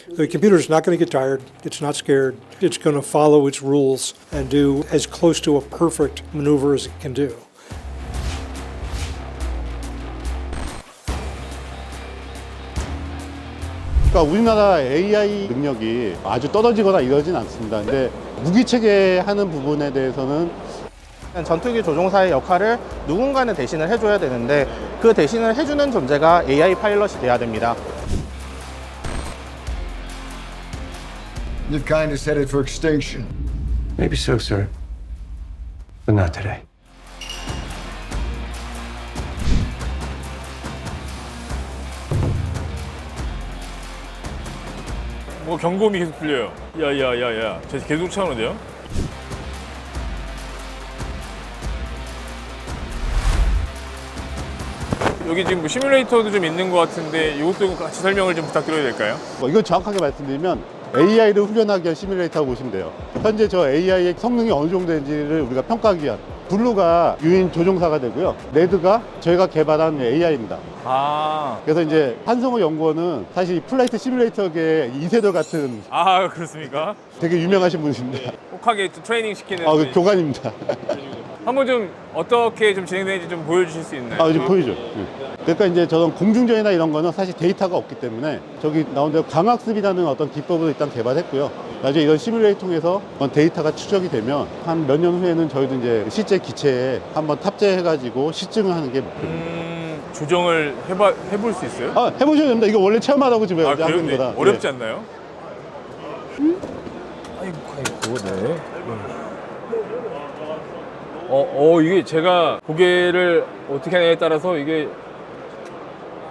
The computer's not going to get tired. It's not scared. It's going to follow its rules and do as close to a perfect maneuver as it can do. 그러니까 우리나라 AI 능력이 아주 떨어지거나 이러진 않습니다. 근데 무기체계 하는 부분에 대해서는 전투기 조종사의 역할을 누군가는 대신을 해줘야 되는데 그 대신을 해주는 존재가 AI 파일럿이 돼야 됩니다. Your kind is headed for extinction. Maybe so, sir. But not today. 뭐 경고음이 계속 들려요. 야야야야, 저 계속 차오는데요? 여기 지금 뭐 시뮬레이터도 좀 있는 것 같은데 이것도 같이 설명을 좀 부탁드려도 될까요? 이건 정확하게 말씀드리면 AI를 훈련하기 위한 시뮬레이터라고 보시면 돼요. 현재 저 AI의 성능이 어느 정도 되는지를 우리가 평가하기 위한 블루가 유인 조종사가 되고요. 레드가 저희가 개발한 AI입니다. 아, 그래서 이제 한성호 연구원은 사실 플라이트 시뮬레이터계 이세돌 같은 그렇습니까? 되게 유명하신 분이십니다. 혹하게 좀 트레이닝 시키는 그 교관입니다. 한번 좀 어떻게 좀 진행되는지 좀 보여주실 수 있나요? 이제 보이죠. 그러니까 이제 저런 공중전이나 이런 거는 사실 데이터가 없기 때문에 저기 나온 대로 광학습이라는 어떤 기법을 일단 개발했고요. 나중에 이런 시뮬레이터 통해서 데이터가 추적이 되면 한 몇 년 후에는 저희도 이제 실제 기체에 한번 탑재해가지고 시증을 하는 게 목표입니다. 조정을 해볼 수 있어요? 해보셔야 됩니다. 이거 원래 체험하라고 지금 그래요? 하는 네. 거다. 어렵지 예. 않나요? 아이고, 네. 이게 제가 고개를 어떻게 하냐에 따라서 이게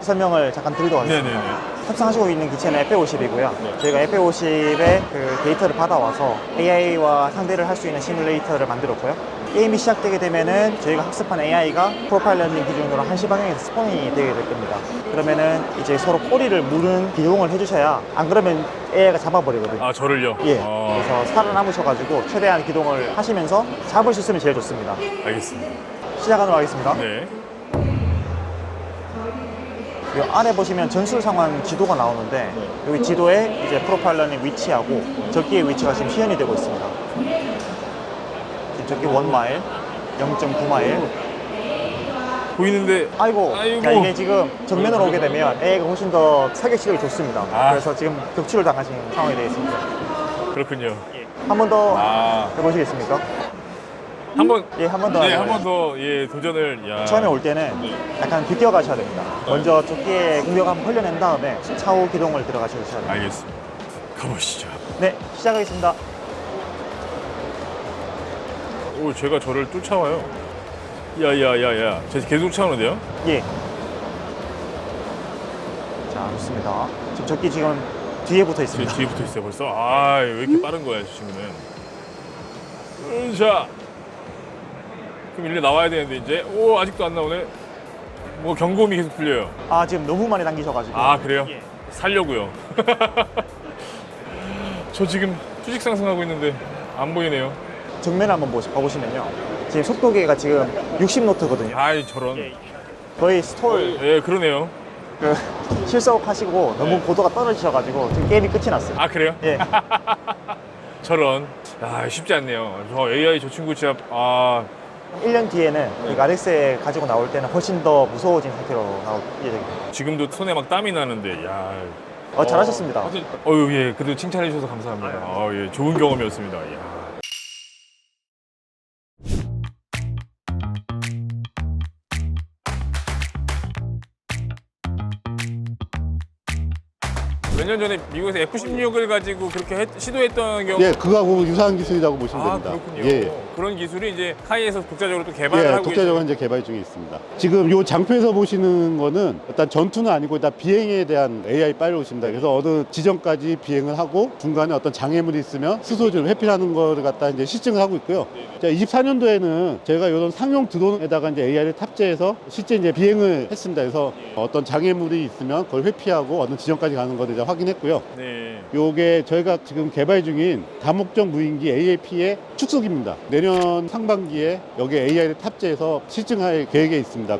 설명을 잠깐 드리도록 하겠습니다. 네네네. 탑승하시고 있는 기체는 FA50이고요. 저희가 FA50의 그 데이터를 받아와서 AI와 상대를 할 수 있는 시뮬레이터를 만들었고요. 게임이 시작되게 되면은 저희가 학습한 AI가 프로파일러닝 기준으로 한시 방향에서 스폰이 되게 될 겁니다. 그러면은 이제 서로 꼬리를 무는 기동을 해주셔야, 안 그러면 AI가 잡아버리거든요. 아, 저를요? 예. 그래서 살아남으셔가지고 최대한 기동을 하시면서 잡을 수 있으면 제일 좋습니다. 알겠습니다. 시작하도록 하겠습니다. 네. 이 아래 보시면 전술 상황 지도가 나오는데 여기 지도에 이제 프로파일러님 위치하고 적기의 위치가 지금 시연이 되고 있습니다. 지금 적기 1마일, 0.9마일. 보이는데 아이고. 아이고. 자, 이게 지금 정면으로 오게 되면 AI가 훨씬 더 사격 시력이 좋습니다. 그래서 지금 격추를 당하신 상황이 되겠습니다. 그렇군요. 한 번 더 아. 해보시겠습니까? 한번 예, 한 번 더. 네, 한 번 더 도전을. 야. 처음에 올 때는 약간 비껴 가셔야 됩니다. 먼저 적기의 공격을 한번 흘려낸 다음에 차후 기동을 들어가셔야 됩니다. 알겠습니다. 가보시죠. 네, 시작하겠습니다. 오, 제가 저를 쫓아와요. 야야야야, 저 계속 쫓아오는데요? 예. 자, 좋습니다. 지금 적기 지금 뒤에 붙어 제 있습니다. 뒤에 붙어 있어요 벌써. 왜 이렇게 빠른 거야, 저 친구는. 자, 그럼 일리 나와야 되는데 이제. 아직도 안 나오네. 뭐 경고음이 계속 들려요. 지금 너무 많이 당기셔가지고. 그래요? 예. 살려고요. 저 지금 수직 상승하고 있는데 안 보이네요. 정면 한번 봐보시면요. 지금 속도계가 지금 60노트거든요. 저런. 거의 스톨 예, 그러네요. 실속하시고 너무 고도가 떨어지셔가지고 지금 게임이 끝이 났어요. 그래요? 예. 저런. 쉽지 않네요. 저 AI 저 친구 진짜 1년 뒤에는 이 RX에 가지고 나올 때는 훨씬 더 무서워진 상태로 나올 예정입니다. 지금도 손에 막 땀이 나는데. 잘하셨습니다. 예, 그래도 칭찬해 주셔서 감사합니다. 예, 좋은 경험이었습니다. 몇 년 전에 미국에서 F-16을 가지고 그렇게 시도했던 경우. 예, 그거하고 유사한 기술이라고 보시면 됩니다. 그렇군요. 예. 그런 기술이 이제 카이에서 독자적으로 또 개발을 하고 독자적으로 이제 개발 중에 있습니다. 지금 요 장표에서 보시는 거는 일단 전투는 아니고 일단 비행에 대한 AI 파일럿입니다. 그래서 어느 지점까지 비행을 하고 중간에 어떤 장애물이 있으면 스스로 좀 회피하는 거를 갖다 이제 실증을 하고 있고요. 자, 24년도에는 저희가 이런 상용 드론에다가 이제 AI를 탑재해서 실제 이제 비행을 했습니다. 그래서 어떤 장애물이 있으면 그걸 회피하고 어느 지점까지 가는 거를 이제 확인했고요. 네. 요게 저희가 지금 개발 중인 다목적 무인기 AAP의 축소기입니다. 내년 상반기에 여기 AI를 탑재해서 실증할 계획에 있습니다.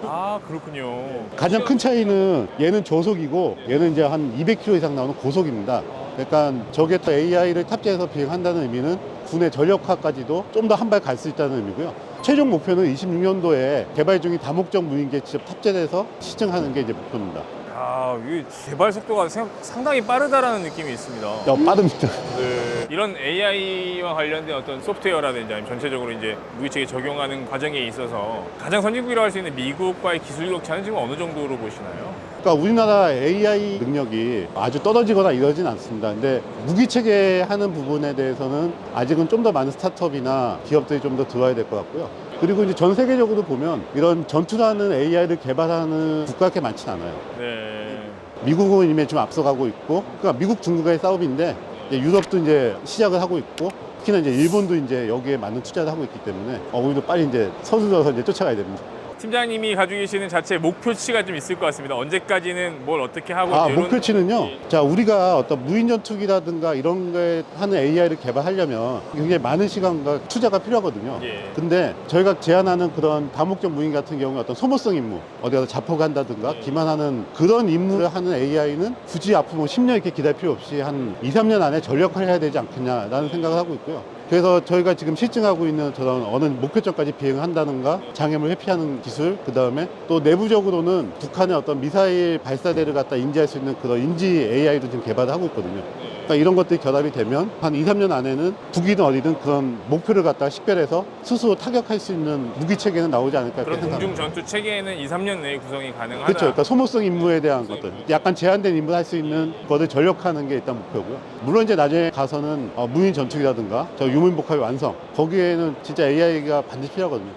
그렇군요. 가장 큰 차이는 얘는 저속이고 얘는 이제 한 200km 이상 나오는 고속입니다. 그러니까 저게 또 AI를 탑재해서 비행한다는 의미는 군의 전력화까지도 좀 더 한 발 갈 수 있다는 의미고요. 최종 목표는 26년도에 개발 중인 다목적 무인기에 직접 탑재돼서 시승하는 게 이제 목표입니다. 아, 이 개발 속도가 상당히 빠르다라는 느낌이 있습니다. 빠릅니다. 네. 이런 AI와 관련된 어떤 소프트웨어라든지 아니면 전체적으로 이제 무기체계 적용하는 과정에 있어서 가장 선진국이라고 할 수 있는 미국과의 기술 격차는 지금 어느 정도로 보시나요? 그러니까 우리나라 AI 능력이 아주 떨어지거나 이러진 않습니다. 근데 무기체계 하는 부분에 대해서는 아직은 좀 더 많은 스타트업이나 기업들이 좀 더 들어와야 될 것 같고요. 그리고 이제 전 세계적으로 보면 이런 전투라는 AI를 개발하는 국가가 그렇게 많진 않아요. 네. 미국은 이미 좀 앞서가고 있고, 그러니까 미국 중국의 싸움인데 이제 유럽도 이제 시작을 하고 있고, 특히나 이제 일본도 이제 여기에 많은 투자를 하고 있기 때문에 우리도 빨리 이제 서둘러서 이제 쫓아가야 됩니다. 팀장님이 가지고 계시는 자체 목표치가 좀 있을 것 같습니다. 언제까지는 뭘 어떻게 하고 이런- 목표치는요. 자, 우리가 어떤 무인 전투기라든가 이런 거에 하는 AI를 개발하려면 굉장히 많은 시간과 투자가 필요하거든요. 예. 근데 저희가 제안하는 그런 다목적 무인 같은 경우에 어떤 소모성 임무, 어디 가서 자포간다든가 기만하는 그런 임무를 하는 AI는 굳이 앞으로 뭐 10년 이렇게 기다릴 필요 없이 한 2, 3년 안에 전력화를 해야 되지 않겠냐라는 생각을 하고 있고요. 그래서 저희가 지금 실증하고 있는 저런 어느 목표점까지 비행을 한다든가 장애물 회피하는 기술, 그 다음에 또 내부적으로는 북한의 어떤 미사일 발사대를 갖다 인지할 수 있는 그런 인지 AI도 지금 개발을 하고 있거든요. 그러니까 이런 것들이 결합이 되면 한 2, 3년 안에는 북이든 어디든 그런 목표를 갖다가 식별해서 스스로 타격할 수 있는 무기 체계는 나오지 않을까 그런 이렇게 공중 생각합니다. 전투 체계에는 2, 3년 내에 구성이 가능하다. 그렇죠. 그러니까 소모성 임무에 대한 것들, 약간 제한된 임무를 할 수 있는 것을 전력하는 게 일단 목표고요. 물론 이제 나중에 가서는 무인 전투기라든가 저 유무인복합의 완성, 거기에는 진짜 AI가 반드시 필요하거든요.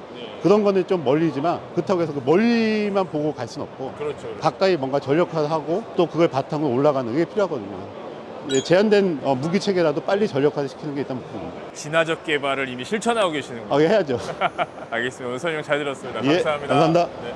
그런 거는 좀 멀리지만 그렇다고 해서 그 멀리만 보고 갈 수는 없고 그렇죠. 가까이 뭔가 전력화를 하고 또 그걸 바탕으로 올라가는 게 필요하거든요. 예, 제한된 무기 체계라도 빨리 전력화를 시키는 게 일단 목표입니다. 진화적 개발을 이미 실천하고 계시는군요. 예, 해야죠. 알겠습니다. 오늘 설명 잘 들었습니다. 예, 감사합니다. 감사합니다. 네.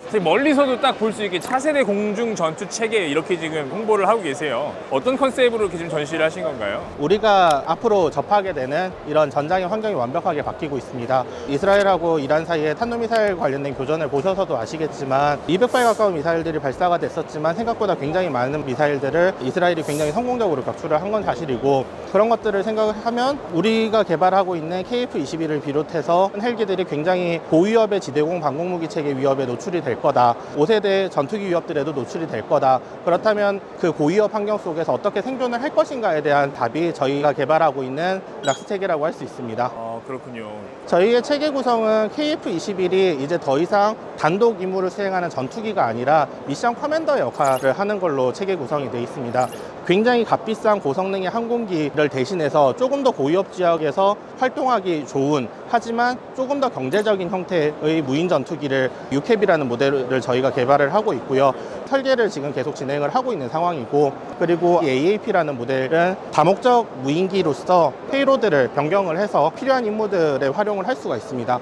사실 멀리서도 딱 볼 수 있게 차세대 공중 전투 체계 이렇게 지금 홍보를 하고 계세요. 어떤 컨셉으로 이렇게 지금 전시를 하신 건가요? 우리가 앞으로 접하게 되는 이런 전장의 환경이 완벽하게 바뀌고 있습니다. 이스라엘하고 이란 사이에 탄도미사일 관련된 교전을 보셔서도 아시겠지만 200발 가까운 미사일들이 발사가 됐었지만 생각보다 굉장히 많은 미사일들을 이스라엘이 굉장히 성공적으로 격추를 한 건 사실이고, 그런 것들을 생각하면 우리가 개발하고 있는 KF-21을 비롯해서 헬기들이 굉장히 고위협의 지대공 방공무기 체계 위협에 노출이 될 거다. 5세대 전투기 위협들에도 노출이 될 거다. 그렇다면 그 고위협 환경 속에서 어떻게 생존을 할 것인가에 대한 답이 저희가 개발하고 있는 락스 체계라고 할 수 있습니다. 그렇군요. 저희의 체계 구성은 KF-21이 이제 더 이상 단독 임무를 수행하는 전투기가 아니라 미션 커맨더 역할을 하는 걸로 체계 구성이 되어 있습니다. 굉장히 값비싼 고성능의 항공기를 대신해서 조금 더 고위협 지역에서 활동하기 좋은, 하지만 조금 더 경제적인 형태의 무인 전투기를 UCAV이라는 모델을 저희가 개발을 하고 있고요. 설계를 지금 계속 진행을 하고 있는 상황이고, 그리고 이 AAP라는 모델은 다목적 무인기로서 페이로드를 변경을 해서 필요한 임무들에 활용을 할 수가 있습니다.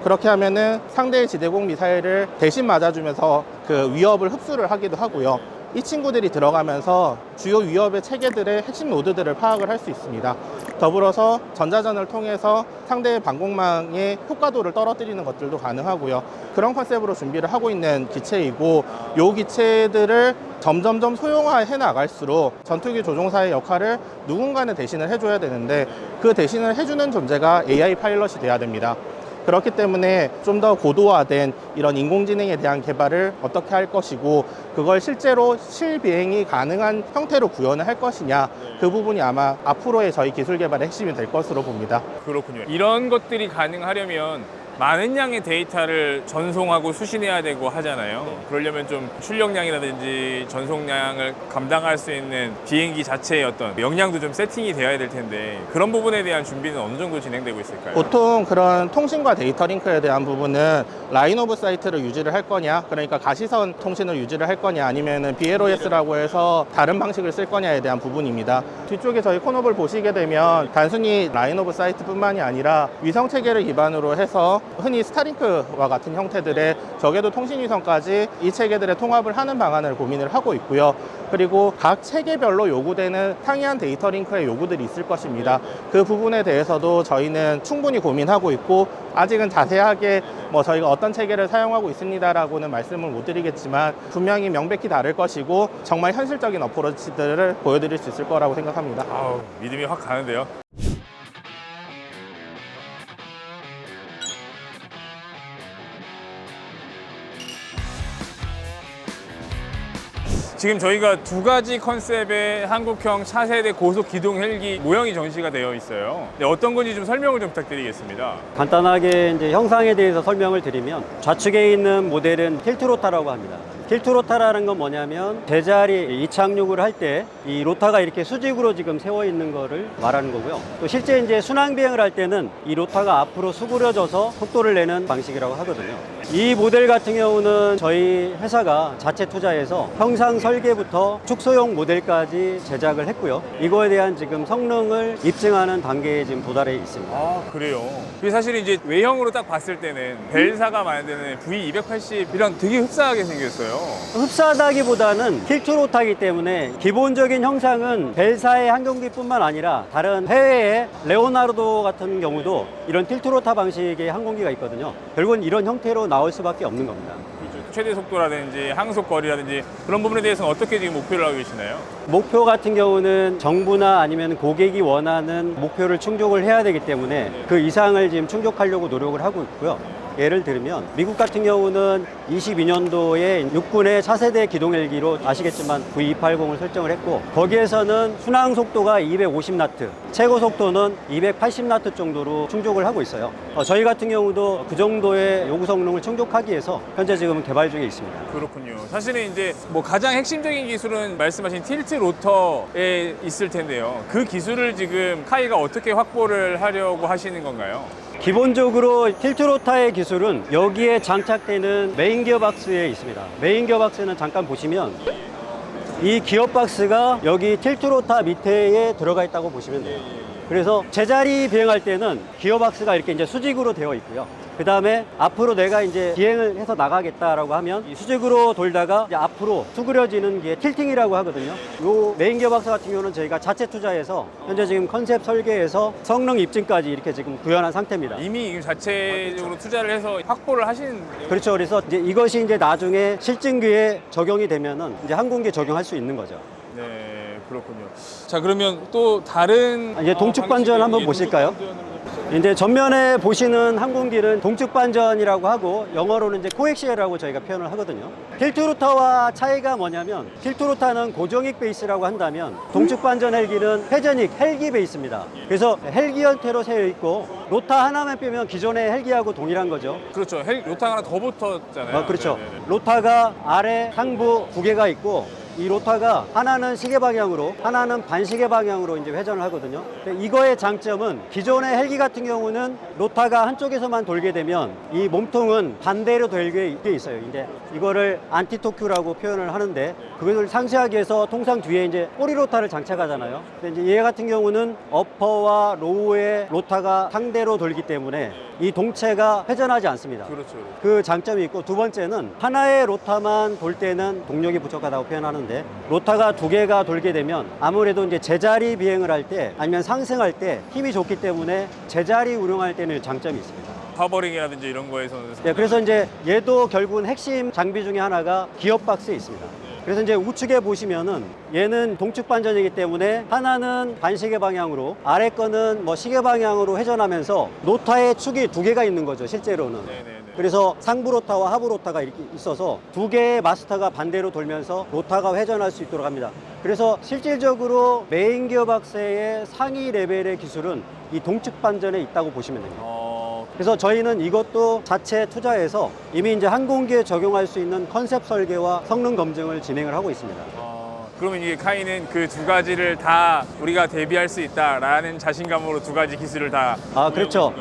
그렇게 하면은 상대의 지대공 미사일을 대신 맞아주면서 그 위협을 흡수를 하기도 하고요. 이 친구들이 들어가면서 주요 위협의 체계들의 핵심 노드들을 파악을 할 수 있습니다. 더불어서 전자전을 통해서 상대의 방공망의 효과도를 떨어뜨리는 것들도 가능하고요. 그런 컨셉으로 준비를 하고 있는 기체이고, 이 기체들을 점점점 소형화해 나갈수록 전투기 조종사의 역할을 누군가는 대신을 해줘야 되는데, 그 대신을 해주는 존재가 AI 파일럿이 돼야 됩니다. 그렇기 때문에 좀 더 고도화된 이런 인공지능에 대한 개발을 어떻게 할 것이고, 그걸 실제로 실비행이 가능한 형태로 구현을 할 것이냐, 그 부분이 아마 앞으로의 저희 기술 개발의 핵심이 될 것으로 봅니다. 그렇군요. 이런 것들이 가능하려면 많은 양의 데이터를 전송하고 수신해야 되고 하잖아요. 그러려면 좀 출력량이라든지 전송량을 감당할 수 있는 비행기 자체의 어떤 역량도 좀 세팅이 되어야 될 텐데, 그런 부분에 대한 준비는 어느 정도 진행되고 있을까요? 보통 그런 통신과 데이터 링크에 대한 부분은 라인 오브 사이트를 유지를 할 거냐, 그러니까 가시선 통신을 유지를 할 거냐, 아니면은 BLOS라고 해서 다른 방식을 쓸 거냐에 대한 부분입니다. 뒤쪽에 저희 코너볼 보시게 되면 단순히 라인 오브 사이트 뿐만이 아니라 위성 체계를 기반으로 해서 흔히 스타링크와 같은 형태들의 저궤도 통신위성까지 이 체계들의 통합을 하는 방안을 고민을 하고 있고요. 그리고 각 체계별로 요구되는 상이한 데이터 링크의 요구들이 있을 것입니다. 그 부분에 대해서도 저희는 충분히 고민하고 있고, 아직은 자세하게 저희가 어떤 체계를 사용하고 있습니다라고는 말씀을 못 드리겠지만 분명히 명백히 다를 것이고 정말 현실적인 어프로치들을 보여드릴 수 있을 거라고 생각합니다. 아우, 믿음이 확 가는데요. 지금 저희가 두 가지 컨셉의 한국형 차세대 고속 기동 헬기 모형이 전시가 되어 있어요. 네, 어떤 건지 좀 설명을 좀 부탁드리겠습니다. 간단하게 이제 형상에 대해서 설명을 드리면, 좌측에 있는 모델은 틸트로타라고 합니다. 틸트로타라는 건 뭐냐면 제자리 이착륙을 할 때 이 로타가 이렇게 수직으로 지금 세워 있는 거를 말하는 거고요. 또 실제 이제 순항 비행을 할 때는 이 로타가 앞으로 수그려져서 속도를 내는 방식이라고 하거든요. 이 모델 같은 경우는 저희 회사가 자체 투자해서 형상 설계부터 축소용 모델까지 제작을 했고요. 이거에 대한 지금 성능을 입증하는 단계에 지금 도달해 있습니다. 아, 그래요. 그게 사실 이제 외형으로 딱 봤을 때는 벨사가 만드는 V280이랑 되게 흡사하게 생겼어요. 흡사하다기보다는 틸트로타이기 때문에 기본적인 형상은 벨사의 항공기뿐만 아니라 다른 해외의 레오나르도 같은 경우도 이런 틸트로타 방식의 항공기가 있거든요. 결국은 이런 형태로 나올 수밖에 없는 겁니다. 최대 속도라든지 항속 거리라든지 그런 부분에 대해서는 어떻게 지금 목표를 하고 계시나요? 목표 같은 경우는 정부나 아니면 고객이 원하는 목표를 충족을 해야 되기 때문에 그 이상을 지금 충족하려고 노력을 하고 있고요. 예를 들면 미국 같은 경우는 22년도에 육군의 차세대 기동 헬기로 아시겠지만 V280을 설정을 했고, 거기에서는 순항 속도가 250나트, 최고 속도는 280나트 정도로 충족을 하고 있어요. 저희 같은 경우도 그 정도의 요구 성능을 충족하기 위해서 현재 지금 개발 중에 있습니다. 그렇군요. 사실은 이제 뭐 가장 핵심적인 기술은 말씀하신 틸트 로터에 있을 텐데요. 그 기술을 지금 카이가 어떻게 확보를 하려고 하시는 건가요? 기본적으로 틸트로타의 기술은 여기에 장착되는 메인 기어박스에 있습니다. 메인 기어박스는 잠깐 보시면 이 기어박스가 여기 틸트로타 밑에에 들어가 있다고 보시면 돼요. 그래서 제자리 비행할 때는 기어박스가 이렇게 이제 수직으로 되어 있고요. 그 다음에 앞으로 내가 이제 비행을 해서 나가겠다라고 하면 이 수직으로 돌다가 이제 앞으로 수그려지는 게 틸팅이라고 하거든요. 요 메인 기어박스 같은 경우는 저희가 자체 투자해서 현재 지금 컨셉 설계에서 성능 입증까지 이렇게 지금 구현한 상태입니다. 이미 자체적으로 투자를 해서 확보를 하신. 그렇죠. 그래서 이제 이것이 이제 나중에 실증기에 적용이 되면은 이제 항공기에 적용할 수 있는 거죠. 네, 그렇군요. 자, 그러면 또 다른 이제 동축 반전 한번 보실까요? 이제 전면에 보시는 항공기는 동축 반전이라고 하고 영어로는 이제 코엑시엘이라고 저희가 표현을 하거든요. 틸트로타와 차이가 뭐냐면, 틸트로타는 고정익 베이스라고 한다면 동축 반전 헬기는 회전익 헬기 베이스입니다. 그래서 헬기 형태로 세워 있고 로타 하나만 빼면 기존의 헬기하고 동일한 거죠. 그렇죠. 로타 하나 더 붙었잖아요. 그렇죠. 네네네. 로타가 아래 상부 두 개가 있고, 이 로타가 하나는 시계 방향으로 하나는 반시계 방향으로 이제 회전을 하거든요. 근데 이거의 장점은 기존의 헬기 같은 경우는 로타가 한쪽에서만 돌게 되면 이 몸통은 반대로 돌게 있어요. 이제 이거를 안티토큐라고 표현을 하는데, 그것을 상쇄하기 위해서 통상 뒤에 이제 꼬리 로타를 장착하잖아요. 근데 이제 얘 같은 경우는 어퍼와 로우의 로타가 상대로 돌기 때문에 이 동체가 회전하지 않습니다. 그렇죠. 그 장점이 있고, 두 번째는 하나의 로타만 돌 때는 동력이 부족하다고 표현하는데, 로타가 두 개가 돌게 되면 아무래도 이제 제자리 비행을 할 때 아니면 상승할 때 힘이 좋기 때문에 제자리 운용할 때는 장점이 있습니다. 파버링이라든지 이런 거에서는. 네, 그래서 이제 얘도 결국은 핵심 장비 중에 하나가 기어박스에 있습니다. 그래서 이제 우측에 보시면은 얘는 동축 반전이기 때문에 하나는 반시계 방향으로, 아래 거는 뭐 시계 방향으로 회전하면서 로타의 축이 두 개가 있는 거죠, 실제로는. 네네네. 그래서 상부 로타와 하부 로타가 이렇게 있어서 두 개의 마스터가 반대로 돌면서 로타가 회전할 수 있도록 합니다. 그래서 실질적으로 메인 기어박스의 상위 레벨의 기술은 이 동축 반전에 있다고 보시면 됩니다. 그래서 저희는 이것도 자체 투자해서 이미 이제 항공기에 적용할 수 있는 컨셉 설계와 성능 검증을 진행을 하고 있습니다. 그러면 이게 카이는 그 두 가지를 다 우리가 대비할 수 있다라는 자신감으로 두 가지 기술을 다. 그렇죠.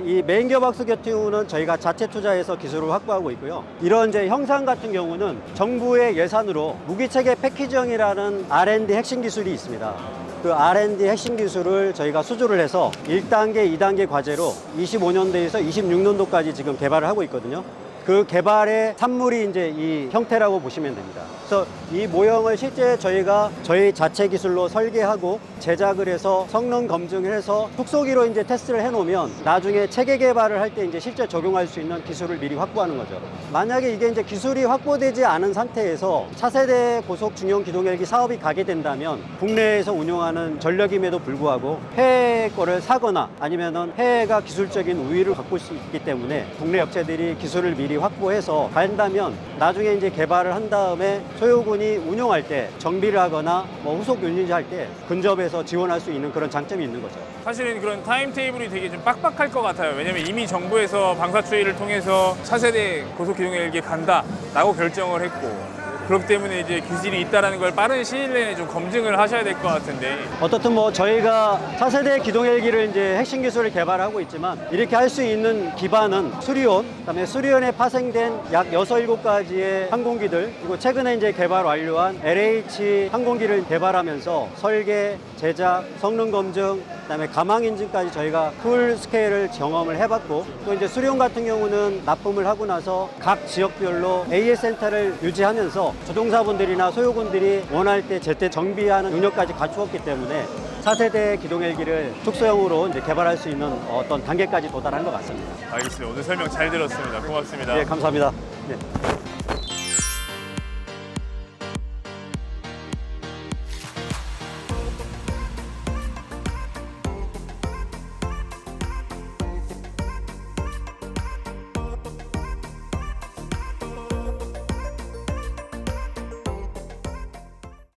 이 메인 기어박스 같은 경우는 저희가 자체 투자해서 기술을 확보하고 있고요. 이런 이제 형상 같은 경우는 정부의 예산으로 무기체계 패키징이라는 R&D 핵심 기술이 있습니다. 그 R&D 핵심 기술을 저희가 수주를 해서 1단계, 2단계 과제로 25년도에서 26년도까지 지금 개발을 하고 있거든요. 그 개발의 산물이 이제 이 형태라고 보시면 됩니다. 그래서 이 모형을 실제 저희가 저희 자체 기술로 설계하고 제작을 해서 성능 검증을 해서 툭쏘기로 이제 테스트를 해놓으면 나중에 체계 개발을 할 때 이제 실제 적용할 수 있는 기술을 미리 확보하는 거죠. 만약에 이게 이제 기술이 확보되지 않은 상태에서 차세대 고속 중형 기동헬기 사업이 가게 된다면 국내에서 운용하는 전력임에도 불구하고 해외 거를 사거나 아니면은 해외가 기술적인 우위를 갖고 수 있기 때문에 국내 업체들이 기술을 미리 확보해서 간다면 나중에 이제 개발을 한 다음에 소요군이 운용할 때 정비를 하거나 뭐 후속 유닛을 할 때 근접해서 지원할 수 있는 그런 장점이 있는 거죠. 사실은 그런 타임 테이블이 되게 좀 빡빡할 것 같아요. 왜냐면 이미 정부에서 방사추이를 통해서 차세대 고속기동헬기에 간다라고 결정을 했고, 그렇기 때문에 이제 기술이 있다는 걸 빠른 시일 내에 좀 검증을 하셔야 될 것 같은데. 어떻든 뭐 저희가 차세대 기동헬기를 이제 핵심 기술을 개발하고 있지만 이렇게 할 수 있는 기반은 수리온, 그다음에 수리온에 파생된 약 6, 7가지의 항공기들, 그리고 최근에 이제 개발 완료한 LH 항공기를 개발하면서 설계, 제작, 성능 검증, 그다음에 가망 인증까지 저희가 풀 스케일을 경험을 해봤고, 또 이제 수리온 같은 경우는 납품을 하고 나서 각 지역별로 AS 센터를 유지하면서 조종사분들이나 소요군들이 원할 때 제때 정비하는 능력까지 갖추었기 때문에 차세대 기동헬기를 축소형으로 이제 개발할 수 있는 어떤 단계까지 도달한 것 같습니다. 알겠습니다. 오늘 설명 잘 들었습니다. 고맙습니다. 네, 감사합니다. 네.